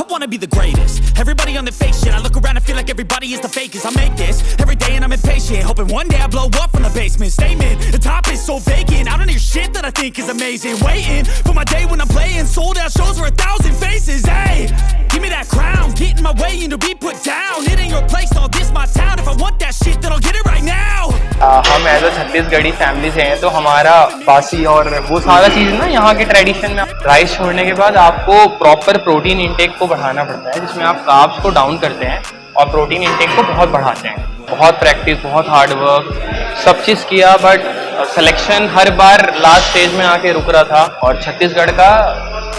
wanna be the greatest. Everybody on the fake shit, I look around and feel like everybody is the fakest. I make this every day and I'm impatient, hoping one day I blow up from the basement. Statement, the top is so vacant, I don't hear shit that I think is amazing. Waiting for my day when I'm playing sold out shows for 1,000 faces. Hey, give me that crown, get in my way and to be put down. It ain't your place, all this my town. If I want that shit, then I'll get it right now. हम as a Chhattisgarhi family से हैं, तो हमारा बासी और वो सारा चीज़ ना यहाँ के ट्रेडिशन में राइस छोड़ने के बाद आपको प्रॉपर प्रोटीन इंटेक को बढ़ाना पड़ता है, जिसमें आप कार्ब्स को डाउन करते हैं और प्रोटीन इंटेक को बहुत बढ़ाते हैं। बहुत प्रैक्टिस, बहुत हार्ड वर्क, सब चीज़ किया, but selection her bar last stage में आके रुक रहा था। और छत्तीसगढ़ का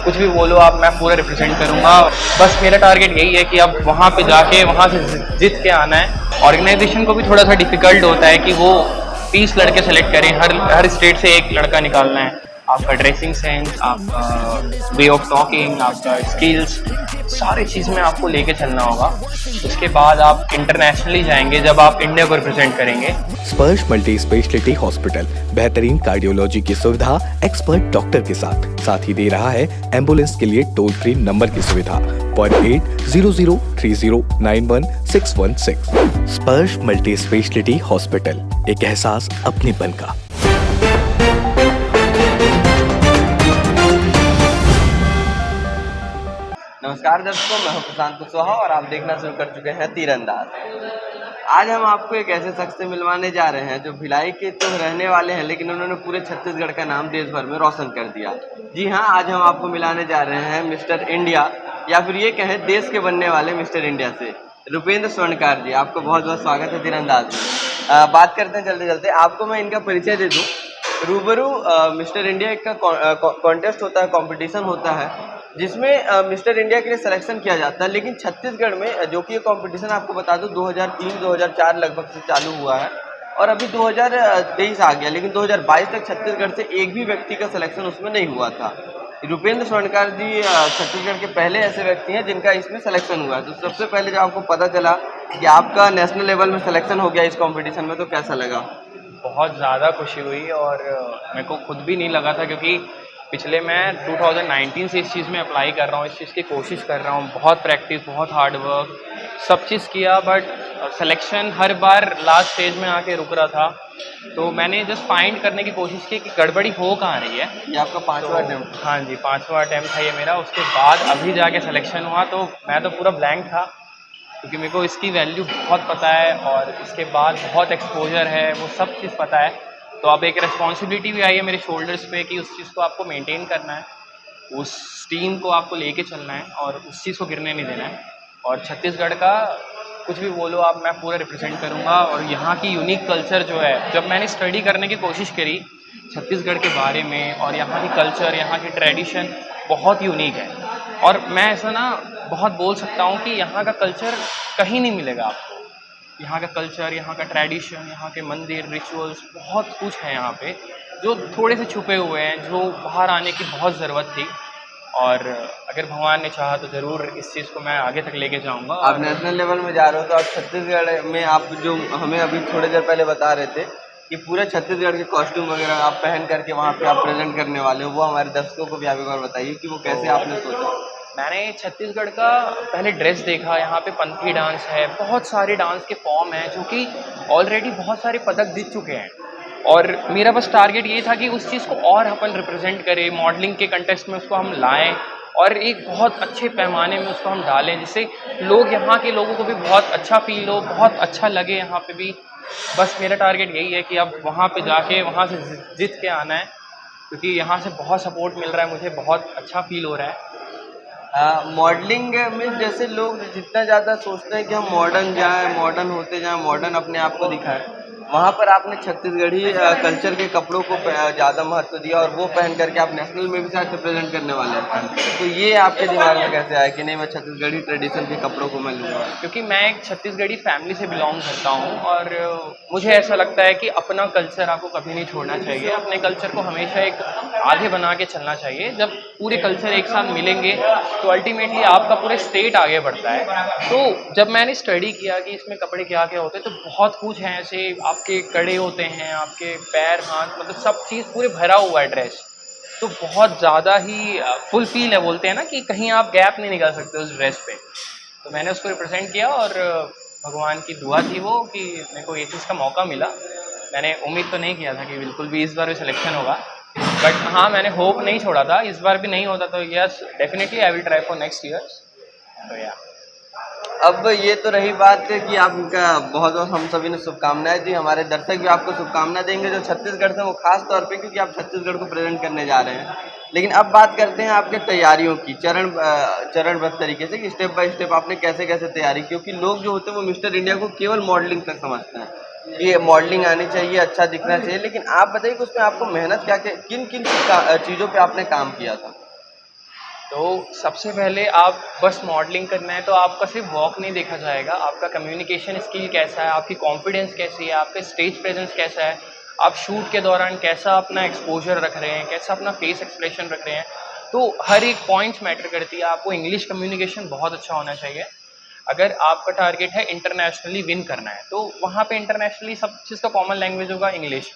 कुछ भी बोलो आप, मैं पूरा रिप्रेजेंट करूँगा। बस मेरा टारगेट यही है कि अब वहाँ पे जाके वहाँ से जीत के आना है। ऑर्गेनाइजेशन को भी थोड़ा सा डिफिकल्ट होता है कि वो 30 लड़के सेलेक्ट करें, हर स्टेट से एक लड़का निकालना है। आपका ड्रेसिंग सेंस, आपका वे ऑफ टॉकिंग, आपका स्किल्स, सारी चीज़ में आपको लेके चलना होगा। उसके बाद आप इंटरनेशनली जाएंगे जब आप इंडिया को रिप्रेजेंट करेंगे। स्पर्श मल्टी स्पेशलिटी हॉस्पिटल बेहतरीन कार्डियोलॉजी की सुविधा एक्सपर्ट डॉक्टर के साथ ही दे रहा है एम्बुलेंस के लिए टोल फ्री नंबर की सुविधा 08003091616। स्पर्श मल्टी स्पेशलिटी हॉस्पिटल, एक एहसास अपनेपन का। नमस्कार दर्शकों, मैं हूं प्रशांत कुशवाहा और आप देखना शुरू कर चुके हैं तीरंदाज। आज हम आपको एक ऐसे शख्स से मिलवाने जा रहे हैं जो भिलाई के तो रहने वाले हैं, लेकिन उन्होंने पूरे छत्तीसगढ़ का नाम देश भर में रोशन कर दिया। जी हाँ, आज हम आपको मिलाने जा रहे हैं मिस्टर इंडिया, या फिर ये कहें देश के बनने वाले मिस्टर इंडिया से, रुपेंद्र स्वर्णकार जी। आपको बहुत बहुत स्वागत है तीरंदाज में। बात करते हैं चलते चलते। आपको मैं इनका परिचय दे दूँ। रूबरू मिस्टर इंडिया का कॉन्टेस्ट होता है, कॉम्पिटिशन होता है, जिसमें मिस्टर इंडिया के लिए सिलेक्शन किया जाता है। लेकिन छत्तीसगढ़ में जो कि ये कंपटीशन आपको बता दूं 2003-2004 लगभग से चालू हुआ है और अभी 2023 आ गया, लेकिन 2022 तक छत्तीसगढ़ से एक भी व्यक्ति का सिलेक्शन उसमें नहीं हुआ था। रुपेंद्र स्वर्णकार जी छत्तीसगढ़ के पहले ऐसे व्यक्ति हैं जिनका इसमें सिलेक्शन हुआ है। तो सबसे पहले जब आपको पता चला कि आपका नेशनल लेवल में सिलेक्शन हो गया इस कॉम्पिटिशन में, तो कैसा लगा? बहुत ज़्यादा खुशी हुई और मेरे को खुद भी नहीं लगा था, क्योंकि पिछले मैं 2019 से इस चीज़ में अप्लाई कर रहा हूँ, इस चीज़ की कोशिश कर रहा हूँ। बहुत प्रैक्टिस, बहुत हार्ड वर्क, सब चीज़ किया, but selection her bar last stage में आके रुक रहा था। तो मैंने जस्ट फाइंड करने की कोशिश की कि गड़बड़ी हो कहाँ रही है। ये आपका 5वां अटेम्प्ट? हाँ जी, 5वां अटेम्प्ट था ये मेरा। उसके बाद अभी जाके सिलेक्शन हुआ, तो मैं तो पूरा ब्लैंक था, क्योंकि मेरे को इसकी वैल्यू बहुत पता है और इसके बाद बहुत एक्सपोजर है, वो सब चीज़ पता है। तो अब एक रिस्पॉन्सिबिलिटी भी आई है मेरे शोल्डर्स पे कि उस चीज़ को आपको मेंटेन करना है, उस टीम को आपको लेके चलना है और उस चीज़ को गिरने नहीं देना है। और छत्तीसगढ़ का कुछ भी बोलो आप, मैं पूरा रिप्रेजेंट करूँगा। और यहाँ की यूनिक कल्चर जो है, जब मैंने स्टडी करने की कोशिश करी छत्तीसगढ़ के बारे में, और यहाँ की कल्चर, यहाँ की ट्रेडिशन बहुत यूनिक है। और मैं ऐसा ना बहुत बोल सकता हूँ कि यहाँ का कल्चर कहीं नहीं मिलेगा आपको। यहाँ का कल्चर, यहाँ का ट्रेडिशन, यहाँ के मंदिर, रिचुअल्स, बहुत कुछ है यहाँ पे जो थोड़े से छुपे हुए हैं, जो बाहर आने की बहुत ज़रूरत थी। और अगर भगवान ने चाहा तो ज़रूर इस चीज़ को मैं आगे तक लेके जाऊँगा। आप नेशनल लेवल में जा रहे हो, तो आप छत्तीसगढ़ में, आप जो हमें अभी थोड़ी देर पहले बता रहे थे कि पूरे छत्तीसगढ़ के कॉस्ट्यूम वगैरह आप पहन करके वहाँ पे आप प्रेजेंट करने वाले हो, वो हमारे दर्शकों को भी आप एक बार बताइए कि वो कैसे आपने सोचा? मैंने छत्तीसगढ़ का पहले ड्रेस देखा, यहाँ पे पंथी डांस है, बहुत सारे डांस के फॉर्म हैं जो कि ऑलरेडी बहुत सारे पदक जीत चुके हैं। और मेरा बस टारगेट ये था कि उस चीज़ को और अपन रिप्रेजेंट करें, मॉडलिंग के कंटेस्ट में उसको हम लाएं और एक बहुत अच्छे पैमाने में उसको हम डालें, जिससे लोग, यहाँ के लोगों को भी बहुत अच्छा फील हो, बहुत अच्छा लगे यहाँ पे भी। बस मेरा टारगेट यही है कि अब वहाँ पे जाके वहाँ से जीत के आना है, क्योंकि यहाँ से बहुत सपोर्ट मिल रहा है, मुझे बहुत अच्छा फील हो रहा है। मॉडलिंग में जैसे लोग जितना ज़्यादा सोचते हैं कि हम मॉडर्न जाएं, मॉडर्न होते जाएं, मॉडर्न अपने आप को दिखाएं, वहाँ पर आपने छत्तीसगढ़ी कल्चर के कपड़ों को ज़्यादा महत्व दिया और वो पहन करके आप नेशनल में भी शायद रिप्रेजेंट करने वाले हैं। तो ये आपके दिमाग में कैसे आया कि नहीं, मैं छत्तीसगढ़ी ट्रेडिशन के कपड़ों को मैं लूँगा? क्योंकि मैं एक छत्तीसगढ़ी फैमिली से बिलोंग करता हूँ और मुझे ऐसा लगता है कि अपना कल्चर आपको कभी नहीं छोड़ना चाहिए, अपने कल्चर को हमेशा एक आगे बना के चलना चाहिए। जब पूरे कल्चर एक साथ मिलेंगे तो अल्टीमेटली आपका पूरे स्टेट आगे बढ़ता है। तो जब मैंने स्टडी किया कि इसमें कपड़े क्या क्या होते हैं, तो बहुत कुछ हैं, ऐसे आपके कड़े होते हैं, आपके पैर, हाथ, मतलब सब चीज़ पूरे भरा हुआ है ड्रेस। तो बहुत ज़्यादा ही फुल फील है, बोलते हैं ना कि कहीं आप गैप नहीं निकाल सकते उस ड्रेस पे। तो मैंने उसको रिप्रेजेंट किया और भगवान की दुआ थी वो कि मेरे को ये चीज़ का मौका मिला। मैंने उम्मीद तो नहीं किया था कि बिल्कुल भी इस बार भी सिलेक्शन होगा, बट हाँ मैंने होप नहीं छोड़ा था। इस बार भी नहीं होता तो yes definitely I will try for next years. तो या अब ये तो रही बात कि आपका बहुत बहुत हम सभी ने शुभकामनाएं दी, हमारे दर्शक भी आपको शुभकामनाएं देंगे जो छत्तीसगढ़ से, वो खास तौर पे क्योंकि आप छत्तीसगढ़ को प्रेजेंट करने जा रहे हैं। लेकिन अब बात करते हैं आपके तैयारियों की, चरणबद्ध तरीके से कि स्टेप बाय स्टेप आपने कैसे कैसे तैयारी, क्योंकि लोग जो होते हैं वो मिस्टर इंडिया को केवल मॉडलिंग तक समझते हैं, ये मॉडलिंग आनी चाहिए, अच्छा दिखना चाहिए, लेकिन आप बताइए कि उसमें आपको मेहनत क्या क्या किन किन चीज़ों पे आपने काम किया था? तो सबसे पहले आप बस मॉडलिंग करना है तो आपका सिर्फ वॉक नहीं देखा जाएगा, आपका कम्युनिकेशन स्किल कैसा है, आपकी कॉन्फिडेंस कैसी है, आपका स्टेज प्रेजेंस कैसा है, आप शूट के दौरान कैसा अपना एक्सपोजर रख रहे हैं, कैसा अपना फेस एक्सप्रेशन रख रहे हैं। तो हर एक पॉइंट्स मैटर करती है। आपको इंग्लिश कम्युनिकेशन बहुत अच्छा होना चाहिए। अगर आपका टारगेट है इंटरनेशनली विन करना है तो वहाँ पे इंटरनेशनली सब चीज़ का कॉमन लैंग्वेज होगा इंग्लिश।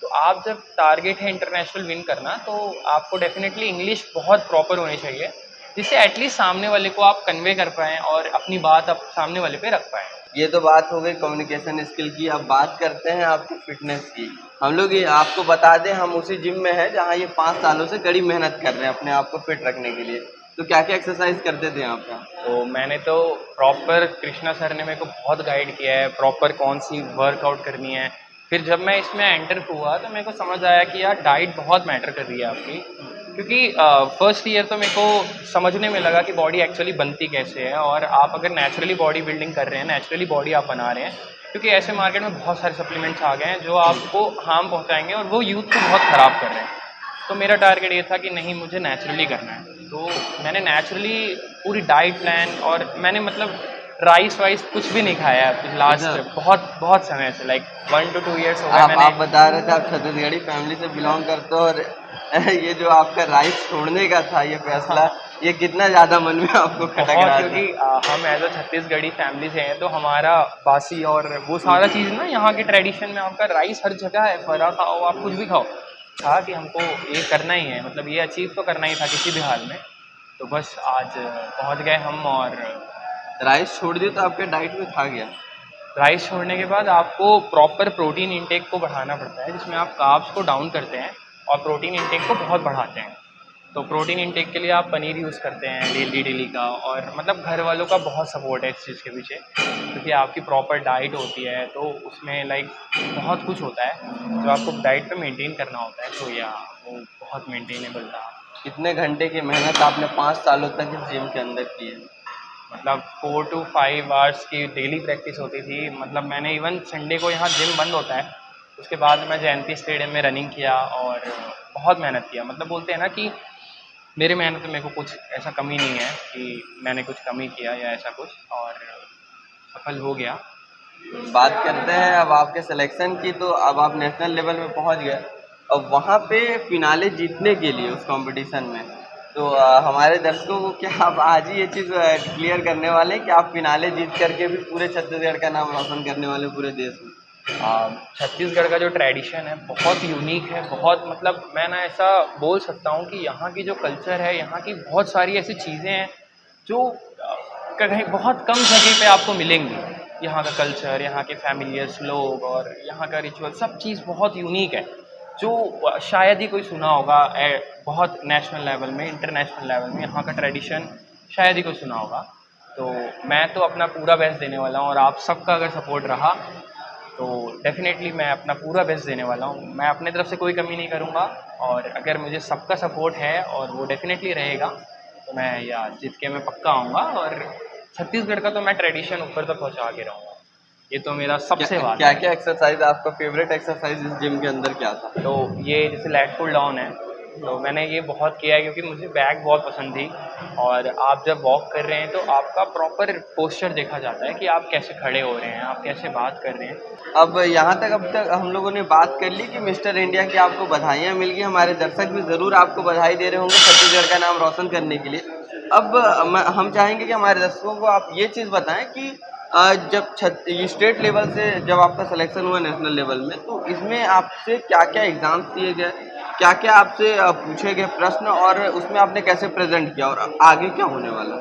तो आप जब टारगेट है इंटरनेशनल विन करना तो आपको डेफिनेटली इंग्लिश बहुत प्रॉपर होनी चाहिए, जिससे एटलीस्ट सामने वाले को आप कन्वे कर पाएँ और अपनी बात आप सामने वाले पे रख पाएँ। ये तो बात हो गई कम्युनिकेशन स्किल की। अब बात करते हैं आपकी फिटनेस की। हम लोग ये आपको बता दें, हम उसी जिम में हैं जहाँ ये 5 सालों से कड़ी मेहनत कर रहे हैं अपने आप को फिट रखने के लिए। तो क्या क्या एक्सरसाइज करते थे आप यहाँ? तो मैंने तो प्रॉपर, कृष्णा सर ने मेरे को बहुत गाइड किया है प्रॉपर कौन सी वर्कआउट करनी है। फिर जब मैं इसमें एंटर हुआ तो मेरे को समझ आया कि यार डाइट बहुत मैटर कर रही है आपकी, क्योंकि फर्स्ट ईयर तो मेरे को समझने में लगा कि बॉडी एक्चुअली बनती कैसे है, और आप अगर नेचुरली बॉडी बिल्डिंग कर रहे हैं, नेचुरली बॉडी आप बना रहे हैं, क्योंकि ऐसे मार्केट में बहुत सारे सप्लीमेंट्स आ गए हैं जो आपको हार्म पहुंचाएंगे और वो यूथ को बहुत ख़राब कर रहे हैं। तो मेरा टारगेट ये था कि नहीं, मुझे नेचुरली करना है। तो मैंने नेचुरली पूरी डाइट प्लान, और मैंने मतलब राइस वाइस कुछ भी नहीं खाया है लास्ट बहुत समय से, लाइक 1 to 2 years हो गए। आप बता रहे थे आप छत्तीसगढ़ी फैमिली से बिलोंग करते हो, और ये जो आपका राइस छोड़ने का था ये फैसला, ये कितना ज़्यादा मन में आपको खटक रहा था? क्योंकि हम एज अ छत्तीसगढ़ी फैमिली से हैं तो हमारा बासी और वो सारा चीज़ ना, यहाँ के ट्रेडिशन में आपका राइस हर जगह है, फरा खाओ आप कुछ भी खाओ, था कि हमको ये करना ही है, मतलब ये अचीव तो करना ही था किसी भी हाल में। तो बस आज पहुँच गए हम। और राइस छोड़ दिया तो आपके डाइट में था गया? राइस छोड़ने के बाद आपको प्रॉपर प्रोटीन इंटेक को बढ़ाना पड़ता है, जिसमें आप कार्ब्स को डाउन करते हैं और प्रोटीन इंटेक को बहुत बढ़ाते हैं। तो प्रोटीन इंटेक के लिए आप पनीर यूज़ करते हैं डेली का, और मतलब घर वालों का बहुत सपोर्ट है इस चीज़ के पीछे, क्योंकि आपकी प्रॉपर डाइट होती है तो उसमें लाइक बहुत कुछ होता है जो आपको डाइट पे मेंटेन करना होता है। तो या वो बहुत मेंटेनेबल था। कितने घंटे की मेहनत आपने 5 सालों तक इस जिम के अंदर की है? मतलब 4 to 5 आवर्स की डेली प्रैक्टिस होती थी। मतलब मैंने इवन संडे को, यहाँ जिम बंद होता है, उसके बाद मैं जयंती स्टेडियम में रनिंग किया और बहुत मेहनत किया। मतलब बोलते हैं ना कि मेरे मेहनत में मेरे को कुछ ऐसा कमी नहीं है कि मैंने कुछ कमी किया या ऐसा कुछ, और सफल हो गया। बात करते हैं अब आपके सिलेक्शन की। तो अब आप नेशनल लेवल में पहुंच गए, अब वहां पे फिनाले जीतने के लिए उस कंपटीशन में, तो हमारे दर्शकों को क्या आप आज ही ये चीज़ क्लियर करने वाले हैं कि आप फिनाले जीत करके भी पूरे छत्तीसगढ़ का नाम रोशन करने वाले पूरे देश में? छत्तीसगढ़ का जो ट्रेडिशन है बहुत यूनिक है, बहुत, मतलब मैं ना ऐसा बोल सकता हूँ कि यहाँ की जो कल्चर है, यहाँ की बहुत सारी ऐसी चीज़ें हैं जो कहीं बहुत कम जगह पे आपको मिलेंगी। यहाँ का कल्चर, यहाँ के फैमिलियर्स लोग और यहाँ का रिचुअल, सब चीज़ बहुत यूनिक है जो शायद ही कोई सुना होगा बहुत नेशनल लेवल में, इंटरनेशनल लेवल में। यहाँ का ट्रेडिशन शायद ही कोई सुना होगा। तो मैं तो अपना पूरा बेस्ट देने वाला हूँ, और आप सबका अगर सपोर्ट रहा तो डेफिनेटली मैं अपना पूरा बेस्ट देने वाला हूँ। मैं अपने तरफ से कोई कमी नहीं करूँगा, और अगर मुझे सबका सपोर्ट है और वो डेफिनेटली रहेगा तो मैं या जीत के मैं पक्का आऊँगा, और छत्तीसगढ़ का तो मैं ट्रेडिशन ऊपर तक पहुँचा के रहूँगा। ये तो मेरा सबसे बात क्या क्या एक्सरसाइज, आपका फेवरेट एक्सरसाइज इस जिम के अंदर क्या था? तो ये जैसे लैट पुल डाउन है, तो मैंने ये बहुत किया है क्योंकि मुझे बैक बहुत पसंद थी। और आप जब वॉक कर रहे हैं तो आपका प्रॉपर पोस्चर देखा जाता है कि आप कैसे खड़े हो रहे हैं, आप कैसे बात कर रहे हैं। अब यहाँ तक अब तक हम लोगों ने बात कर ली कि मिस्टर इंडिया की आपको बधाइयाँ मिल गई, हमारे दर्शक भी ज़रूर आपको बधाई दे रहे होंगे छत्तीसगढ़ का नाम रोशन करने के लिए। अब हम चाहेंगे कि हमारे दर्शकों को आप ये चीज़ बताएं कि जब स्टेट लेवल से जब आपका सिलेक्शन हुआ नेशनल लेवल में, तो इसमें आपसे क्या क्या एग्ज़ाम्स दिए गए, क्या क्या आपसे पूछे गए प्रश्न, और उसमें आपने कैसे प्रेजेंट किया और आगे क्या होने वाला?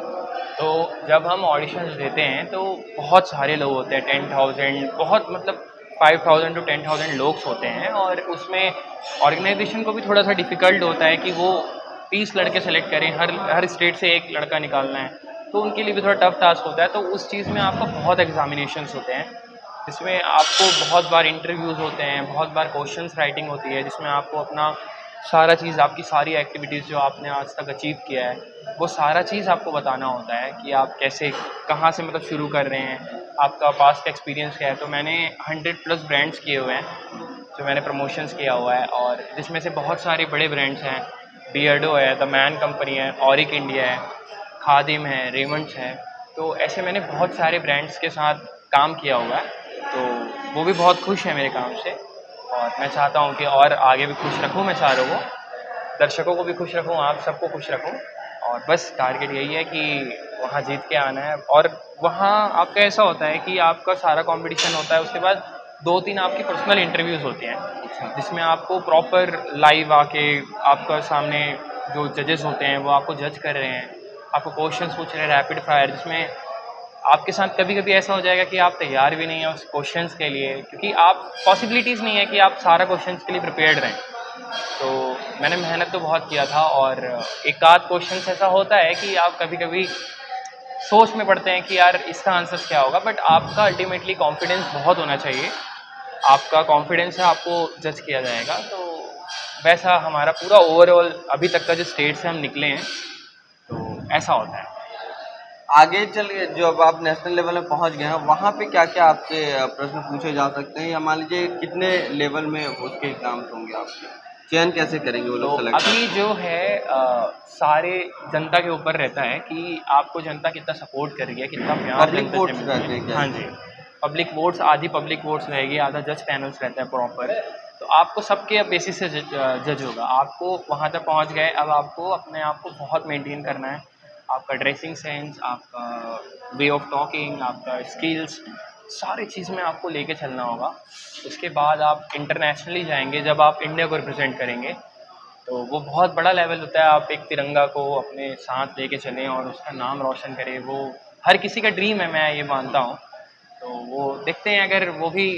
तो जब हम ऑडिशंस देते हैं तो बहुत सारे लोग होते हैं, 10,000, बहुत मतलब 5,000 to 10,000 लोग होते हैं, और उसमें ऑर्गेनाइजेशन को भी थोड़ा सा डिफ़िकल्ट होता है कि वो 30 लड़के सेलेक्ट करें, हर स्टेट से एक लड़का निकालना है, तो उनके लिए भी थोड़ा टफ टास्क होता है। तो उस चीज़ में आपका बहुत एग्जामिनेशंस होते हैं, जिसमें आपको बहुत बार इंटरव्यूज़ होते हैं, बहुत बार क्वेश्चंस राइटिंग होती है, जिसमें आपको अपना सारा चीज़, आपकी सारी एक्टिविटीज़ जो आपने आज तक अचीव किया है, वो सारा चीज़ आपको बताना होता है कि आप कैसे, कहाँ से मतलब शुरू कर रहे हैं, आपका पास्ट एक्सपीरियंस क्या है। तो मैंने 100+ ब्रांड्स किए हुए हैं जो मैंने प्रमोशंस किया हुआ है, और जिसमें से बहुत सारे बड़े ब्रांड्स हैं, बियर्डो है, द मैन कंपनी है, ऑरिक इंडिया है, खादिम है, रेमंड्स है। तो ऐसे मैंने बहुत सारे ब्रांड्स के साथ काम किया हुआ है, तो वो भी बहुत खुश हैं मेरे काम से, और मैं चाहता हूँ कि और आगे भी खुश रखूँ मैं सारों को, दर्शकों को भी खुश रखूँ, आप सबको खुश रखूँ, और बस टारगेट यही है कि वहाँ जीत के आना है। और वहाँ आपका ऐसा होता है कि आपका सारा कंपटीशन होता है, उसके बाद 2-3 आपकी पर्सनल इंटरव्यूज़ होते हैं, जिसमें आपको प्रॉपर लाइव आके आपका सामने जो जजेस होते हैं वो आपको जज कर रहे हैं, आपको क्वेश्चंस पूछ रहे हैं रैपिड फायर, जिसमें आपके साथ कभी-कभी ऐसा हो जाएगा कि आप तैयार भी नहीं हैं उस क्वेश्चंस के लिए, क्योंकि आप पॉसिबिलिटीज़ नहीं है कि आप सारा क्वेश्चंस के लिए प्रिपेयर्ड रहें। तो मैंने मेहनत तो बहुत किया था, और एक आध क्वेश्चंस ऐसा होता है कि आप कभी-कभी सोच में पड़ते हैं कि यार इसका आंसर क्या होगा, बट आपका अल्टीमेटली कॉन्फिडेंस बहुत होना चाहिए, आपका कॉन्फिडेंस है, आपको जज किया जाएगा। तो वैसा हमारा पूरा ओवरऑल अभी तक का जो स्टेट से हम निकले हैं, तो ऐसा होता है। आगे चल के जब आप नेशनल लेवल में पहुंच गए हैं, वहाँ पे क्या क्या आपसे प्रश्न पूछे जा सकते हैं, या मान लीजिए कितने लेवल में उसके एग्जाम्स होंगे, आपके चयन कैसे करेंगे वो लोग तो सेलेक्ट? अभी जो है सारे जनता के ऊपर रहता है कि आपको जनता कितना सपोर्ट कर रही है, कितना प्यार पब्लिक जनता से वोट्स मिल रहा रहते हैं है। क्या? हाँ जी, पब्लिक वोट्स, आधी पब्लिक वोट्स रहेगी, आधा जज पैनल्स रहता है प्रॉपर। तो आपको सबके बेसिस से जज होगा, आपको वहाँ तक पहुँच गए, अब आपको अपने आप को बहुत मेंटेन करना है, आपका ड्रेसिंग सेंस, आपका वे ऑफ टॉकिंग, आपका स्किल्स, सारी चीज़ में आपको लेके चलना होगा। उसके बाद आप इंटरनेशनली जाएंगे, जब आप इंडिया को रिप्रेजेंट करेंगे, तो वो बहुत बड़ा लेवल होता है। आप एक तिरंगा को अपने साथ लेके चलें और उसका नाम रोशन करें, वो हर किसी का ड्रीम है, मैं ये मानता हूँ। तो वो देखते हैं, अगर वो भी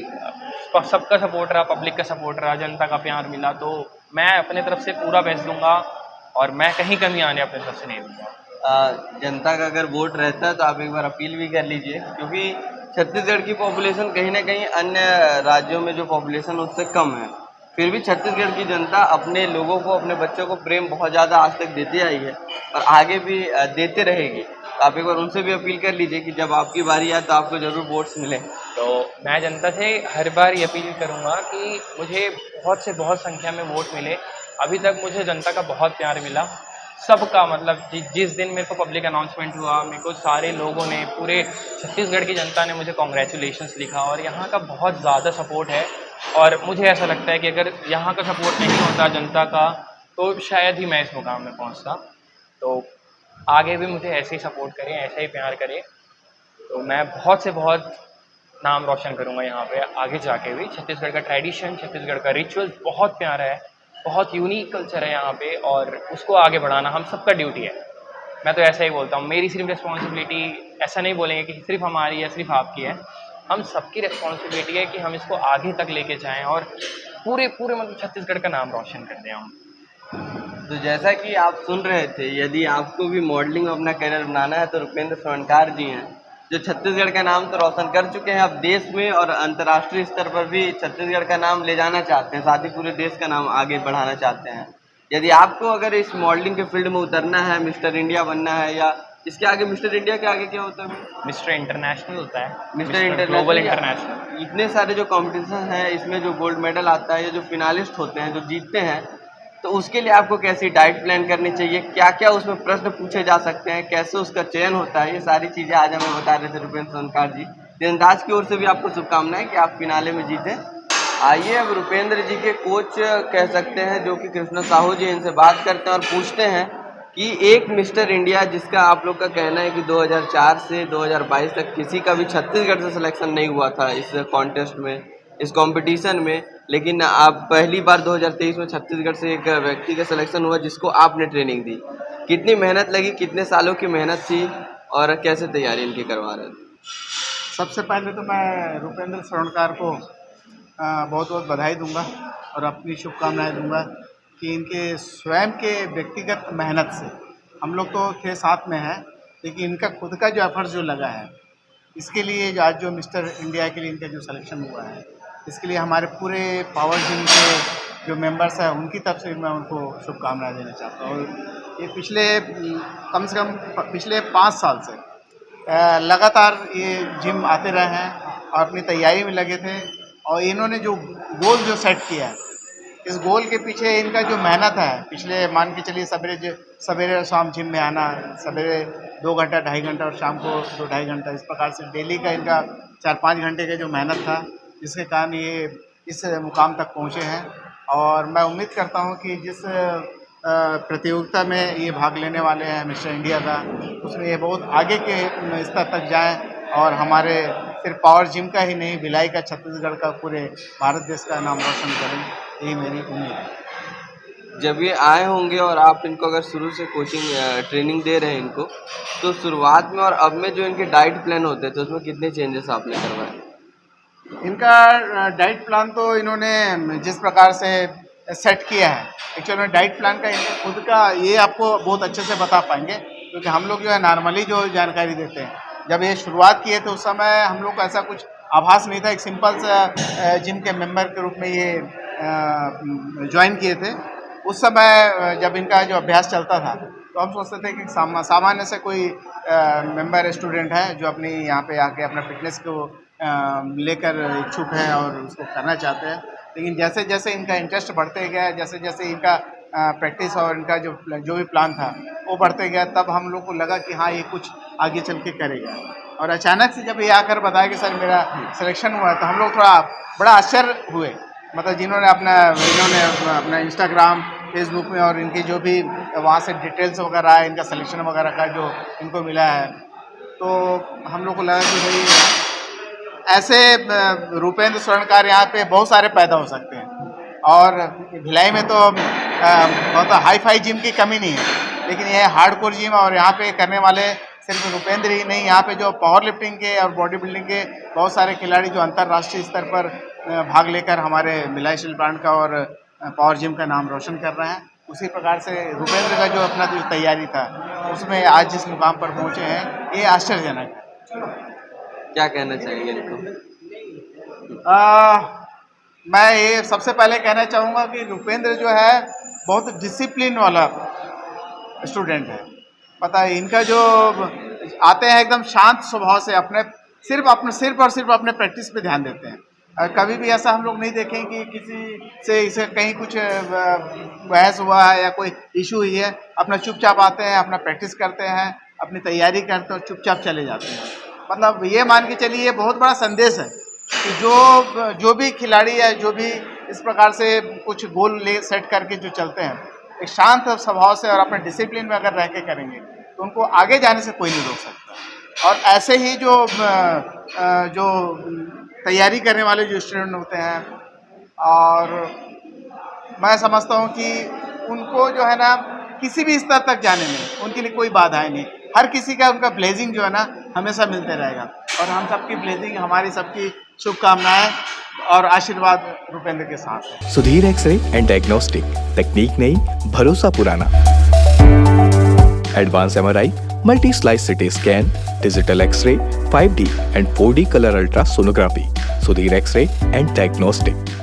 सबका सपोर्ट रहा, पब्लिक का सपोर्ट रहा, जनता का प्यार मिला, तो मैं अपने तरफ से पूरा बेस्ट दूंगा, और मैं कहीं कमी आने अपने तरफ से नहीं दूंगा। जनता का अगर वोट रहता है तो आप एक बार अपील भी कर लीजिए, क्योंकि छत्तीसगढ़ की पॉपुलेशन कहीं ना कहीं अन्य राज्यों में जो पॉपुलेशन उससे कम है, फिर भी छत्तीसगढ़ की जनता अपने लोगों को, अपने बच्चों को प्रेम बहुत ज़्यादा आज तक देती आई है और आगे भी देते रहेगी। तो आप एक बार उनसे भी अपील कर लीजिए कि जब आपकी बारी आए तो आपको ज़रूर वोट्स मिलें। तो मैं जनता से हर बार ये अपील करूँगा कि मुझे बहुत से बहुत संख्या में वोट मिले। अभी तक मुझे जनता का बहुत प्यार मिला, सबका, मतलब जिस दिन मेरे को पब्लिक अनाउंसमेंट हुआ, मेरे को सारे लोगों ने, पूरे छत्तीसगढ़ की जनता ने मुझे कॉन्ग्रेचुलेशंस लिखा, और यहाँ का बहुत ज़्यादा सपोर्ट है। और मुझे ऐसा लगता है कि अगर यहाँ का सपोर्ट नहीं होता जनता का, तो शायद ही मैं इस मुकाम में पहुँचता। तो आगे भी मुझे ऐसे ही सपोर्ट करें, ऐसे ही प्यार करें, तो मैं बहुत से बहुत नाम रोशन करूँगा यहाँ पे आगे जाके भी। छत्तीसगढ़ का ट्रेडिशन, छत्तीसगढ़ का रिचुअल्स बहुत प्यारा है, बहुत यूनिक कल्चर है यहाँ पे, और उसको आगे बढ़ाना हम सबका ड्यूटी है। मैं तो ऐसा ही बोलता हूँ, मेरी सिर्फ रिस्पॉन्सिबिलिटी, ऐसा नहीं बोलेंगे कि सिर्फ हमारी या सिर्फ आपकी है, हम सबकी रिस्पॉन्सिबिलिटी है कि हम इसको आगे तक लेके जाएं और पूरे मतलब छत्तीसगढ़ का नाम रोशन कर दें हम। तो जैसा कि आप सुन रहे थे, यदि आपको भी मॉडलिंग में अपना करियर बनाना है तो रुपेंद्र स्वर्णकार जी हैं, जो छत्तीसगढ़ का नाम तो रोशन कर चुके हैं, अब देश में और अंतर्राष्ट्रीय स्तर पर भी छत्तीसगढ़ का नाम ले जाना चाहते हैं, साथ ही पूरे देश का नाम आगे बढ़ाना चाहते हैं। यदि आपको अगर इस मॉडलिंग के फील्ड में उतरना है, मिस्टर इंडिया बनना है, या इसके आगे मिस्टर इंडिया के आगे क्या होता है? मिस्टर इंटरनेशनल होता है, मिस्टर ग्लोबल इंटरनेशनल। इतने सारे जो कॉम्पिटिशन है, इसमें जो गोल्ड मेडल आता है या जो फिनालिस्ट होते हैं, जो जीतते हैं, तो उसके लिए आपको कैसी डाइट प्लान करनी चाहिए, क्या क्या उसमें प्रश्न पूछे जा सकते हैं, कैसे उसका चयन होता है, ये सारी चीज़ें आज हमें बता रहे थे रुपेंद्र स्वर्णकार जी। तीरंदाज की ओर से भी आपको शुभकामनाएं कि आप फिनाले में जीतें। आइए अब रुपेंद्र जी के कोच कह सकते हैं, जो कि कृष्णा साहू जी, इनसे बात करते हैं और पूछते हैं कि एक मिस्टर इंडिया जिसका आप लोग का कहना है कि 2004 से 2022 तक किसी का भी छत्तीसगढ़ से सिलेक्शन नहीं हुआ था इस कॉन्टेस्ट में, इस कंपटीशन में, लेकिन आप पहली बार 2023 में छत्तीसगढ़ से एक व्यक्ति का सिलेक्शन हुआ जिसको आपने ट्रेनिंग दी। कितनी मेहनत लगी, कितने सालों की मेहनत थी और कैसे तैयारी इनकी करवा रहे थे? सबसे पहले तो मैं रुपेंद्र स्वर्णकार को बहुत बहुत बधाई दूंगा और अपनी शुभकामनाएं दूंगा कि इनके स्वयं के व्यक्तिगत मेहनत से, हम लोग तो थे साथ में हैं, लेकिन इनका खुद का जो एफर्ट जो लगा है, इसके लिए जो आज जो मिस्टर इंडिया के लिए इनका जो सिलेक्शन हुआ है, इसके लिए हमारे पूरे पावर जिम के जो मेंबर्स हैं उनकी तरफ से मैं उनको शुभकामनाएं देना चाहता हूँ। और ये पिछले कम से कम पिछले 5 साल से लगातार ये जिम आते रहे हैं और अपनी तैयारी में लगे थे, और इन्होंने जो गोल जो सेट किया है, इस गोल के पीछे इनका जो मेहनत है, पिछले मान के चलिए सवेरे शाम जिम में आना, सवेरे 2 घंटा 2.5 घंटा और शाम को 2-2.5 घंटा, इस प्रकार से डेली का इनका 4-5 घंटे का जो मेहनत था, जिसके कारण ये इस मुकाम तक पहुँचे हैं। और मैं उम्मीद करता हूँ कि जिस प्रतियोगिता में ये भाग लेने वाले हैं मिस्टर इंडिया का, उसमें ये बहुत आगे के स्तर तक जाएं और हमारे सिर्फ पावर जिम का ही नहीं, भिलाई का, छत्तीसगढ़ का, पूरे भारत देश का नाम रोशन करें, यही मेरी उम्मीद है। जब ये आए होंगे और आप इनको अगर शुरू से कोचिंग ट्रेनिंग दे रहे हैं इनको, तो शुरुआत में और अब में जो इनके डाइट प्लान होते हैं तो उसमें कितने चेंजेस आपने करवाए? इनका डाइट प्लान तो इन्होंने जिस प्रकार से सेट किया है, एक्चुअली डाइट प्लान का इनका खुद का, ये आपको बहुत अच्छे से बता पाएंगे, क्योंकि हम लोग जो है नॉर्मली जो जानकारी देते हैं। जब ये शुरुआत किए थे उस समय हम लोग को ऐसा कुछ आभास नहीं था, एक सिंपल सा जिम के मेंबर के रूप में ये ज्वाइन किए थे। उस समय जब इनका जो अभ्यास चलता था तो हम सोचते थे कि सामान्य से कोई मेंबर स्टूडेंट है जो अपनी यहाँ पे आके अपना फिटनेस को लेकर इच्छुक है और उसको करना चाहते हैं। लेकिन जैसे जैसे इनका इंटरेस्ट बढ़ते गया, जैसे जैसे इनका प्रैक्टिस और इनका जो भी प्लान था वो बढ़ते गया, तब हम लोग को लगा कि हाँ ये कुछ आगे चल के करेगा। और अचानक से जब ये आकर बताया कि सर मेरा सिलेक्शन हुआ, तो हम लोग थोड़ा बड़ा आश्चर्य हुए। मतलब जिन्होंने अपना इंस्टाग्राम, फेसबुक में और इनकी जो भी वहाँ से डिटेल्स वगैरह है, इनका सिलेक्शन वगैरह का जो इनको मिला है, तो हम लोग को लगा कि भाई ऐसे रुपेंद्र स्वर्णकार यहाँ पे बहुत सारे पैदा हो सकते हैं। और भिलाई में तो बहुत हाई फाई जिम की कमी नहीं है, लेकिन ये हार्डकोर जिम, और यहाँ पे करने वाले सिर्फ रुपेंद्र ही नहीं, यहाँ पे जो पावर लिफ्टिंग के और बॉडी बिल्डिंग के बहुत सारे खिलाड़ी जो अंतर्राष्ट्रीय स्तर पर भाग लेकर हमारे भिलाई स्टील प्लांट का और पावर जिम का नाम रोशन कर रहे हैं। उसी प्रकार से रुपेंद्र का जो अपना जो तैयारी था उसमें आज जिस मुकाम पर पहुँचे हैं, ये आश्चर्यजनक है। क्या कहना चाहेंगे इनको? मैं ये सबसे पहले कहना चाहूँगा कि रुपेंद्र जो है बहुत डिसिप्लिन वाला स्टूडेंट है। पता है इनका जो आते हैं एकदम शांत स्वभाव से, सिर्फ अपने प्रैक्टिस पे ध्यान देते हैं। कभी भी ऐसा हम लोग नहीं देखें कि किसी से इसे कहीं कुछ बहस हुआ है या कोई इशू हुई है। अपना चुपचाप आते हैं, अपना प्रैक्टिस करते हैं, अपनी तैयारी करते हैं और चुपचाप चले जाते हैं। मतलब ये मान के चलिए ये बहुत बड़ा संदेश है कि जो भी खिलाड़ी है, जो भी इस प्रकार से कुछ गोल सेट करके जो चलते हैं, एक शांत स्वभाव से और अपने डिसिप्लिन में अगर रह के करेंगे तो उनको आगे जाने से कोई नहीं रोक सकता। और ऐसे ही जो तैयारी करने वाले जो स्टूडेंट होते हैं, और मैं समझता हूँ कि उनको जो है ना किसी भी स्तर तक जाने में उनके लिए कोई बाधाएं नहीं। हर किसी का उनका ब्लेसिंग जो है ना हमेशा मिलते रहेगा, और हम सबकी ब्लेसिंग, हमारी सबकी शुभकामनाएं और आशीर्वाद रुपेंद्र के साथ है। सुधीर एक्सरे एंड डायग्नोस्टिक, तकनीक नई, भरोसा पुराना। Advance MRI, multi slice CT scan, digital x ray, 5D and 4D colour ultrasonography. Sudhir x ray and diagnostic.